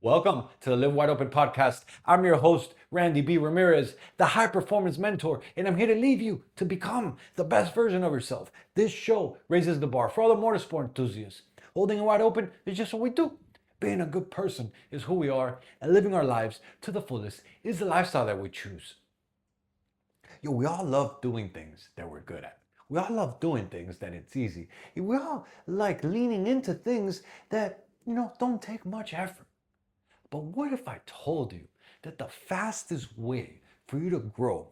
Welcome to the Live Wide Open podcast. I'm your host, Randy B. Ramirez, the high performance mentor, and I'm here to lead you to become the best version of yourself. This show raises the bar for all the motorsport enthusiasts. Holding it wide open is just what we do. Being a good person is who we are, and living our lives to the fullest is the lifestyle that we choose. Yo, we all love doing things that we're good at. We all love doing things that it's easy. We all like leaning into things that, don't take much effort. But what if I told you that the fastest way for you to grow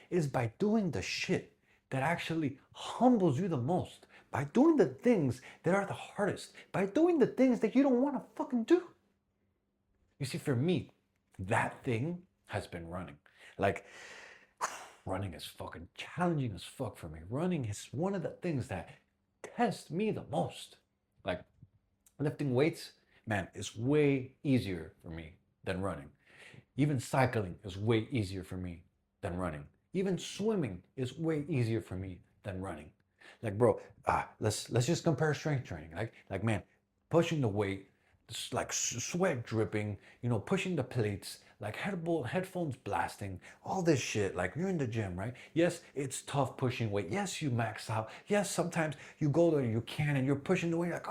is by doing the shit that actually humbles you the most, by doing the things that are the hardest, by doing the things that you don't want to fucking do? You see, for me, that thing has been running. Like, running is fucking challenging as fuck for me. Running is one of the things that tests me the most. Like, lifting weights, man, it's way easier for me than running. Even cycling is way easier for me than running. Even swimming is way easier for me than running. Like, bro, let's just compare strength training. Like, man, pushing the weight, like sweat dripping, pushing the plates, like headphones blasting, all this shit. Like, you're in the gym, right? Yes, it's tough pushing weight. Yes, you max out. Yes, sometimes you go there and you can, and you're pushing the weight like,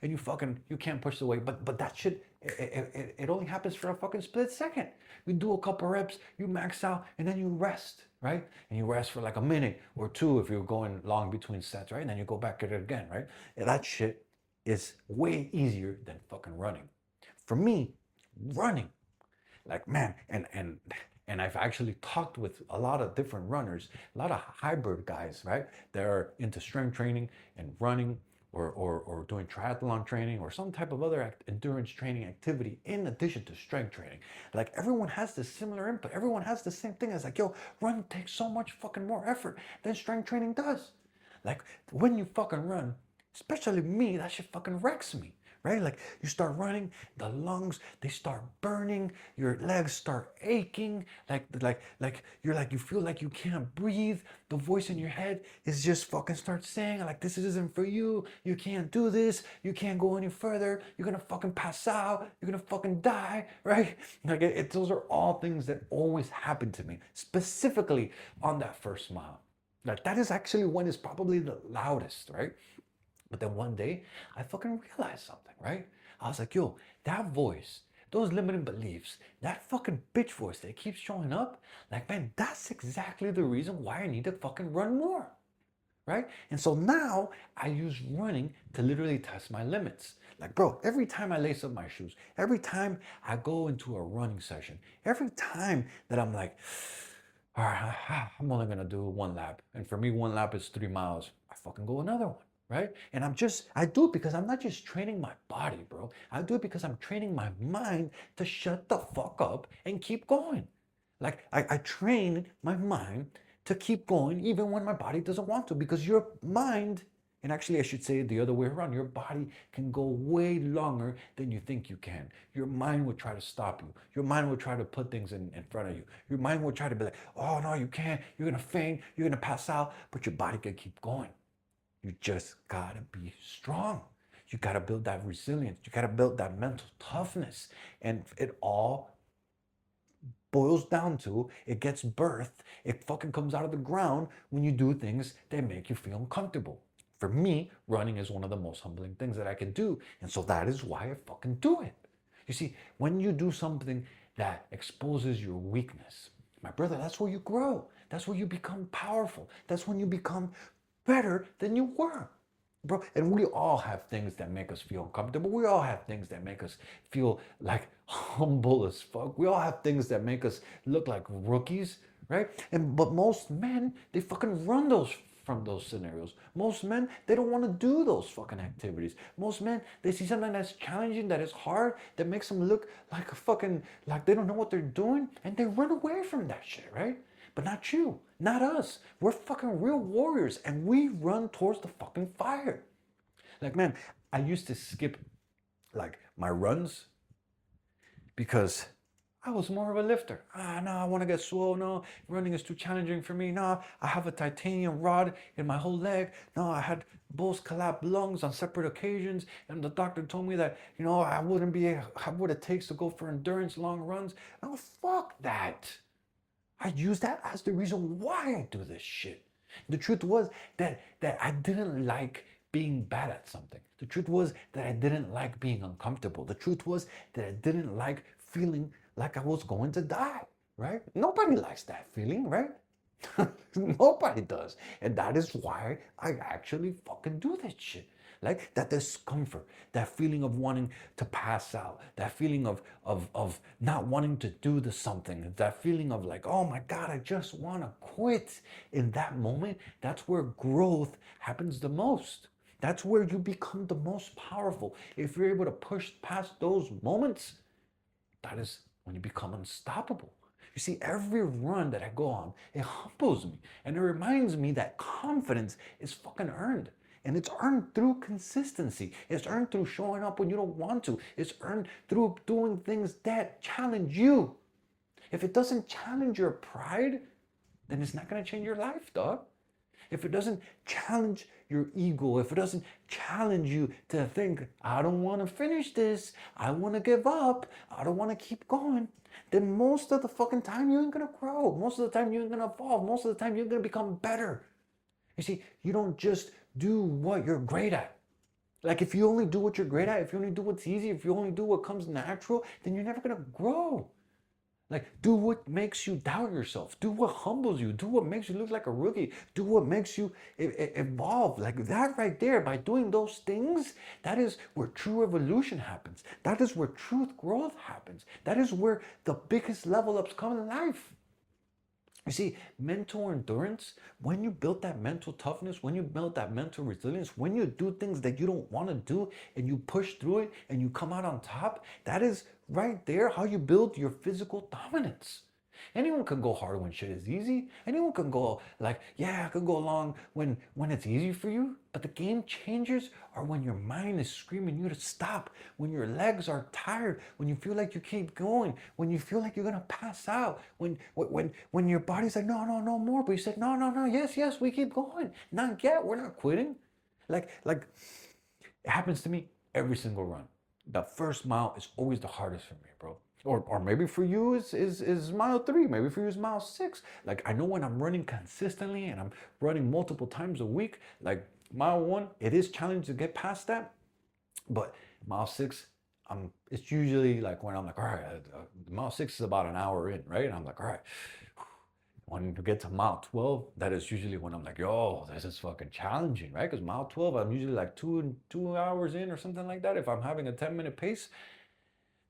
and you can't push the weight. But that shit, it only happens for a fucking split second. You do a couple reps, you max out, and then you rest, right? And you rest for like a minute or two if you're going long between sets, right? And then you go back at it again, right? And that shit is way easier than fucking running. For me, running, like, man, and I've actually talked with a lot of different runners, a lot of hybrid guys, right? They're into strength training and running, or doing triathlon training or some type of other endurance training activity in addition to strength training. Like, everyone has this similar input. Everyone has the same thing. It's like, yo, run takes so much fucking more effort than strength training does. Like, when you fucking run, especially me, that shit fucking wrecks me, right? Like, you start running, the lungs, they start burning, your legs start aching, you feel like you can't breathe. The voice in your head is just fucking start saying, like, this isn't for you, you can't do this, you can't go any further, you're gonna fucking pass out, you're gonna fucking die, right? Like, those are all things that always happen to me, specifically on that first mile. Like, that is actually when it's probably the loudest, right? But then one day, I fucking realized something, right? I was like, yo, that voice, those limiting beliefs, that fucking bitch voice that keeps showing up, like, man, that's exactly the reason why I need to fucking run more, right? And so now I use running to literally test my limits. Like, bro, every time I lace up my shoes, every time I go into a running session, every time that I'm like, all right, I'm only gonna do one lap. And for me, one lap is 3 miles. I fucking go another one, right? And I do it because I'm not just training my body, bro. I do it because I'm training my mind to shut the fuck up and keep going. Like, I train my mind to keep going even when my body doesn't want to, because your mind, and actually I should say it the other way around, your body can go way longer than you think you can. Your mind will try to stop you. Your mind will try to put things in front of you. Your mind will try to be like, oh no, you can't, you're gonna faint, you're gonna pass out, but your body can keep going. You just gotta be strong. You gotta build that resilience. You gotta build that mental toughness. And it all boils down to, it gets birthed, it fucking comes out of the ground when you do things that make you feel uncomfortable. For me, running is one of the most humbling things that I can do. And so that is why I fucking do it. You see, when you do something that exposes your weakness, my brother, that's where you grow. That's where you become powerful. That's when you become better than you were. Bro, and we all have things that make us feel uncomfortable. We all have things that make us feel like humble as fuck. We all have things that make us look like rookies, right? But most men, they fucking run from those scenarios. Most men, they don't want to do those fucking activities. Most men, they see something that's challenging, that is hard, that makes them look like a fucking, like they don't know what they're doing, and they run away from that shit, right? But not you, not us. We're fucking real warriors, and we run towards the fucking fire. Like, man, I used to skip like my runs because I was more of a lifter. No, I want to get swole. No, running is too challenging for me. No, I have a titanium rod in my whole leg. No, I had both collapsed lungs on separate occasions, and the doctor told me that I wouldn't have what it takes to go for endurance long runs. No, fuck that. I use that as the reason why I do this shit. The truth was that I didn't like being bad at something. The truth was that I didn't like being uncomfortable. The truth was that I didn't like feeling like I was going to die, right? Nobody likes that feeling, right? Nobody does. And that is why I actually fucking do this shit. Like that discomfort, that feeling of wanting to pass out, that feeling of not wanting to do the something, that feeling of like, oh my God, I just want to quit. In that moment, that's where growth happens the most. That's where you become the most powerful. If you're able to push past those moments, that is when you become unstoppable. You see, every run that I go on, it humbles me. And it reminds me that confidence is fucking earned. And it's earned through consistency. It's earned through showing up when you don't want to. It's earned through doing things that challenge you. If it doesn't challenge your pride, then it's not going to change your life, dog. If it doesn't challenge your ego, if it doesn't challenge you to think, I don't want to finish this, I want to give up, I don't want to keep going, then most of the fucking time you ain't going to grow. Most of the time you ain't going to evolve. Most of the time you're going to become better. You see, you don't just do what you're great at. Like if you only do what you're great at, if you only do what's easy, if you only do what comes natural, then you're never going to grow. Like, do what makes you doubt yourself. Do what humbles you. Do what makes you look like a rookie. Do what makes you evolve. Like that right there, by doing those things, that is where true evolution happens. That is where truth growth happens. That is where the biggest level ups come in life. You see, mental endurance, when you build that mental toughness, when you build that mental resilience, when you do things that you don't want to do and you push through it and you come out on top, that is right there how you build your physical dominance. Anyone can go hard when shit is easy. Anyone can go like, yeah, I can go along when it's easy for you. But the game changers are when your mind is screaming you to stop, when your legs are tired, when you feel like you keep going, when you feel like you're gonna pass out, when your body's like, no, no, no more. But you said, no, no, no, yes, yes, we keep going. Not yet, we're not quitting. Like it happens to me every single run. The first mile is always the hardest for me, bro. Or maybe for you is mile 3, maybe for you is mile 6. Like I know when I'm running consistently and I'm running multiple times a week, like mile 1, it is challenging to get past that. But mile 6, it's usually like when I'm like, all right, mile 6 is about an hour in, right? And I'm like, all right. When you get to mile 12, that is usually when I'm like, yo, this is fucking challenging, right? Because mile 12, I'm usually like 2 hours in or something like that. If I'm having a 10-minute pace,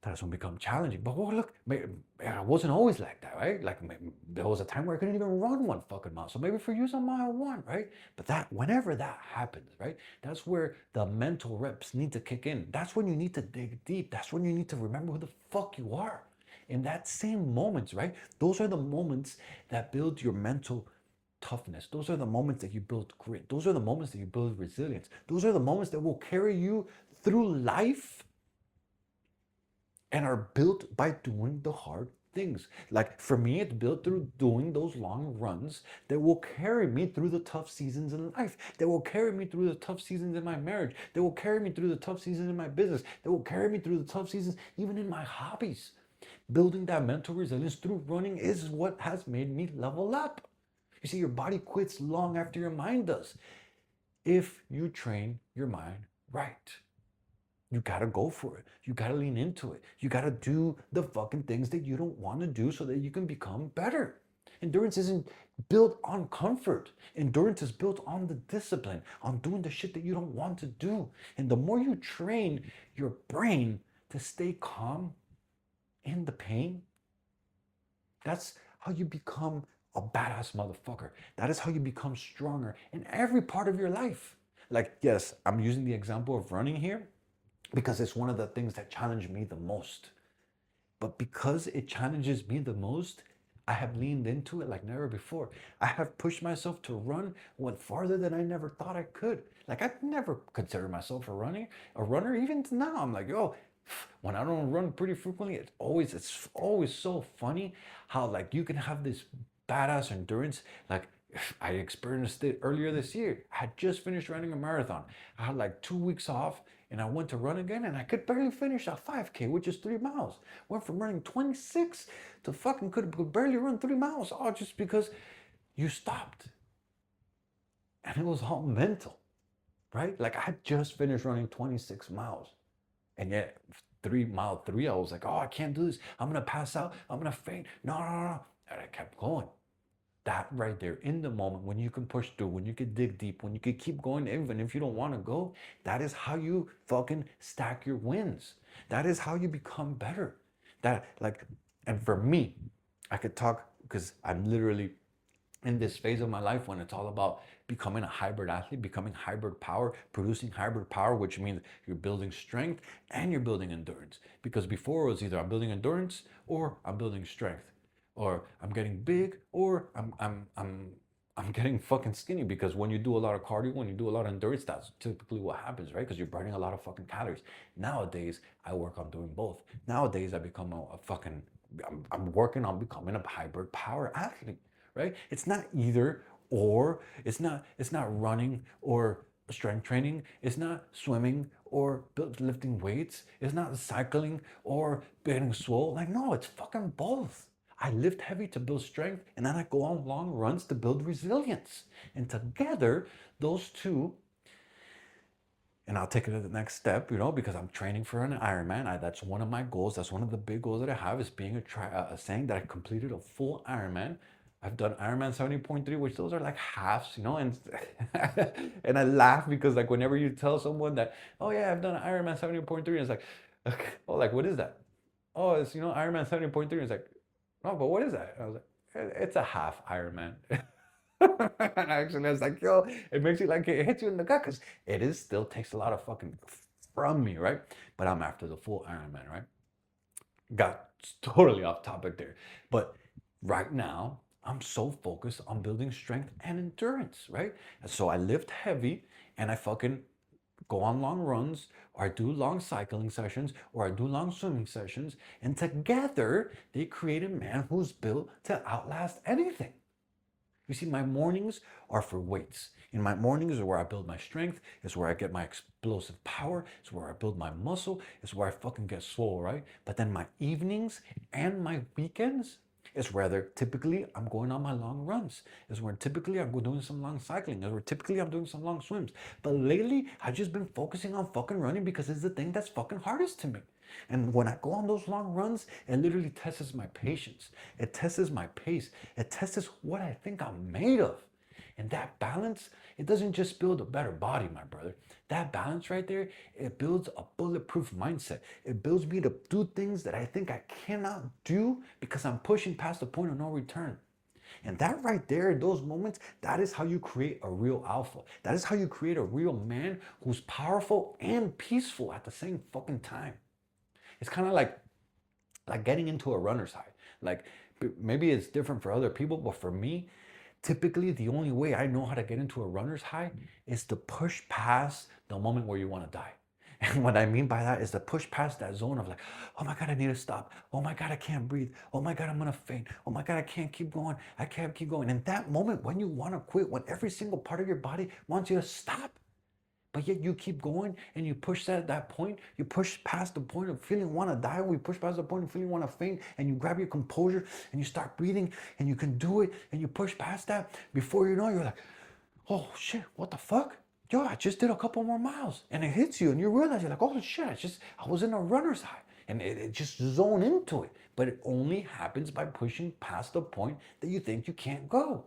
that's when it becomes challenging. But look, I wasn't always like that, right? Like there was a time where I couldn't even run 1 fucking mile. So maybe for you it's on mile 1, right? But whenever that happens, right? That's where the mental reps need to kick in. That's when you need to dig deep. That's when you need to remember who the fuck you are. In that same moments, right? Those are the moments that build your mental toughness. Those are the moments that you build grit. Those are the moments that you build resilience. Those are the moments that will carry you through life and are built by doing the hard things. Like for me, it's built through doing those long runs that will carry me through the tough seasons in life, that will carry me through the tough seasons in my marriage, that will carry me through the tough seasons in my business, that will carry me through the tough seasons even in my hobbies. Building that mental resilience through running is what has made me level up. You see, your body quits long after your mind does. If you train your mind right. You gotta go for it. You gotta lean into it. You gotta do the fucking things that you don't want to do so that you can become better. Endurance isn't built on comfort. Endurance is built on the discipline, on doing the shit that you don't want to do. And the more you train your brain to stay calm in the pain, that's how you become a badass motherfucker. That is how you become stronger in every part of your life. Like, yes, I'm using the example of running here because it's one of the things that challenge me the most. But because it challenges me the most, I have leaned into it like never before. I have pushed myself to run went farther than I never thought I could. Like I never considered myself a runner. Even now, I'm like, yo, when I don't run pretty frequently, it's always so funny how like you can have this badass endurance. Like I experienced it earlier this year. I had just finished running a marathon. I had like 2 weeks off and I went to run again and I could barely finish a 5K, which is 3 miles. Went from running 26 to fucking could barely run 3 miles, all just because you stopped. And it was all mental, right? Like I had just finished running 26 miles. And yet, 3 mile three, I was like, oh, I can't do this. I'm gonna pass out. I'm gonna faint. No, no, no. And I kept going. That right there, in the moment, when you can push through, when you can dig deep, when you can keep going, even if you don't want to go, that is how you fucking stack your wins. That is how you become better. That like, and for me, I could talk because I'm literally in this phase of my life when it's all about becoming a hybrid athlete, becoming hybrid power, producing hybrid power, which means you're building strength and you're building endurance. Because before it was either I'm building endurance or I'm building strength, or I'm getting big or I'm getting fucking skinny. Because when you do a lot of cardio, when you do a lot of endurance, that's typically what happens, right? Because you're burning a lot of fucking calories. Nowadays, I work on doing both. Nowadays, I become a fucking I'm working on becoming a hybrid power athlete, right? It's not either or. It's not running or strength training. It's not swimming or lifting weights. It's not cycling or getting swole. Like no, it's fucking both. I lift heavy to build strength, and then I go on long runs to build resilience. And together, those two, and I'll take it to the next step, because I'm training for an Ironman. That's one of my goals. That's one of the big goals that I have, is being saying that I completed a full Ironman. I've done Ironman 70.3, which those are like halves, and and I laugh because like whenever you tell someone that, oh yeah, I've done Ironman 70.3, it's like, okay, oh, like what is that? Oh, it's Ironman 70.3. It's like, no, but what is that? I was like, it's a half Ironman. And actually, I was like, yo, it makes you like it hits you in the gut because it is still takes a lot of fucking from me, right? But I'm after the full Ironman, right? Got totally off topic there. But right now, I'm so focused on building strength and endurance, right? And so I lift heavy and I fucking go on long runs, or I do long cycling sessions, or I do long swimming sessions, and together they create a man who's built to outlast anything. You see, my mornings are for weights. In my mornings is where I build my strength, is where I get my explosive power, it's where I build my muscle, it's where I fucking get swole, right? But then my evenings and my weekends is where typically I'm going on my long runs, is where typically I'm doing some long cycling, is where typically I'm doing some long swims. But lately, I've just been focusing on fucking running because it's the thing that's fucking hardest to me. And when I go on those long runs, it literally tests my patience. It tests my pace. It tests what I think I'm made of. And that balance, it doesn't just build a better body, my brother. That balance right there, it builds a bulletproof mindset. It builds me to do things that I think I cannot do because I'm pushing past the point of no return. And that right there, in those moments, that is how you create a real alpha. That is how you create a real man who's powerful and peaceful at the same fucking time. It's kind of like getting into a runner's high. Like maybe it's different for other people, but for me, typically the only way I know how to get into a runner's high is to push past the moment where you want to die. And what I mean by that is to push past that zone of like, oh my God, I need to stop. Oh my God, I can't breathe. Oh my God, I'm gonna faint. Oh my God, I can't keep going. I can't keep going. And that moment when you want to quit, when every single part of your body wants you to stop, but yet you keep going and you push that point. You push past the point of feeling want to die. We push past the point of feeling want to faint, and you grab your composure and you start breathing and you can do it and you push past that. Before you know, you're like, oh shit, what the fuck? Yo, I just did a couple more miles, and it hits you and you realize you're like, oh shit, I was in a runner's high, and it just zone into it. But it only happens by pushing past the point that you think you can't go.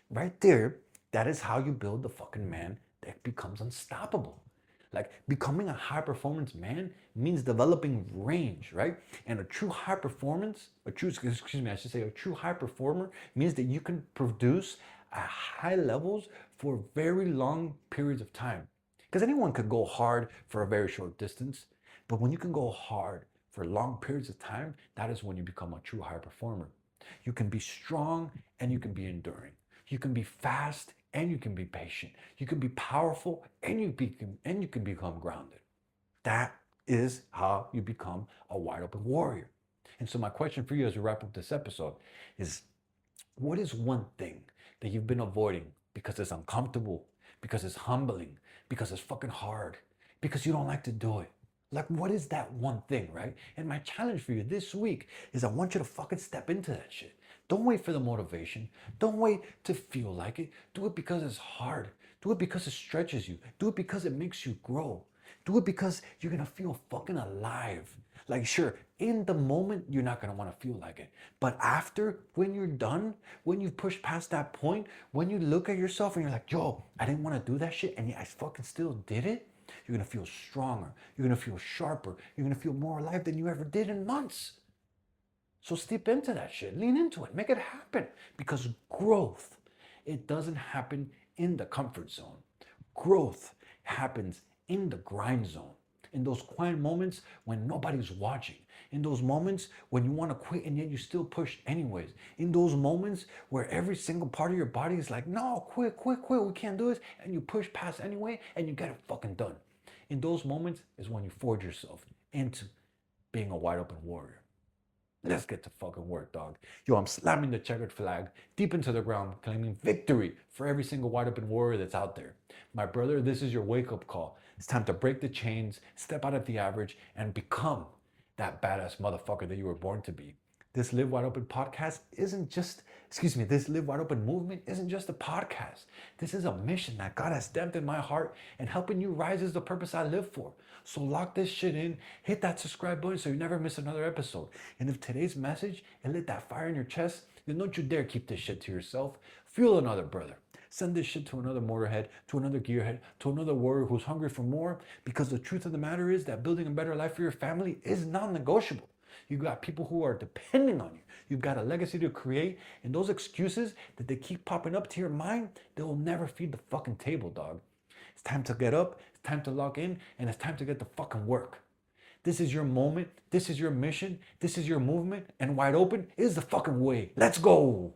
Right there, that is how you build the fucking man that becomes unstoppable. Like becoming a high performance man means developing range, right? And a true high performance, I should say a true high performer means that you can produce at high levels for very long periods of time. Because anyone could go hard for a very short distance, but when you can go hard for long periods of time, that is when you become a true high performer. You can be strong and you can be enduring. You can be fast and you can be patient. You can be powerful and you can become grounded. That is how you become a wide open warrior. And so my question for you as we wrap up this episode is, what is one thing that you've been avoiding because it's uncomfortable, because it's humbling, because it's fucking hard, because you don't like to do it? Like, what is that one thing, right? And my challenge for you this week is I want you to fucking step into that shit. Don't wait for the motivation. Don't wait to feel like it. Do it because it's hard. Do it because it stretches you. Do it because it makes you grow. Do it because you're gonna feel fucking alive. Like, sure, in the moment, you're not gonna wanna feel like it. But after, when you're done, when you've pushed past that point, when you look at yourself and you're like, yo, I didn't wanna do that shit, and yet I fucking still did it, you're gonna feel stronger. You're gonna feel sharper. You're gonna feel more alive than you ever did in months. So step into that shit. Lean into it. Make it happen. Because growth, it doesn't happen in the comfort zone. Growth happens in the grind zone. In those quiet moments when nobody's watching. In those moments when you want to quit and yet you still push anyways. In those moments where every single part of your body is like, no, quit, we can't do this. And you push past anyway and you get it fucking done. In those moments is when you forge yourself into being a wide open warrior. Let's get to fucking work, dog. Yo, I'm slamming the checkered flag deep into the ground, claiming victory for every single wide open warrior that's out there. My brother, this is your wake-up call. It's time to break the chains, step out of the average, and become that badass motherfucker that you were born to be. This Live Wide Open podcast isn't just, this Live Wide Open movement isn't just a podcast. This is a mission that God has stamped in my heart, and helping you rise is the purpose I live for. So lock this shit in, hit that subscribe button so you never miss another episode. And if today's message, it lit that fire in your chest, then don't you dare keep this shit to yourself. Fuel another brother. Send this shit to another motorhead, to another gearhead, to another warrior who's hungry for more, because the truth of the matter is that building a better life for your family is non-negotiable. You've got people who are depending on you. You've got a legacy to create, and those excuses that they keep popping up to your mind, they will never feed the fucking table, dog. It's time to get up, it's time to lock in, and it's time to get the fucking work. This is your moment, this is your mission, this is your movement, and wide open is the fucking way. Let's go!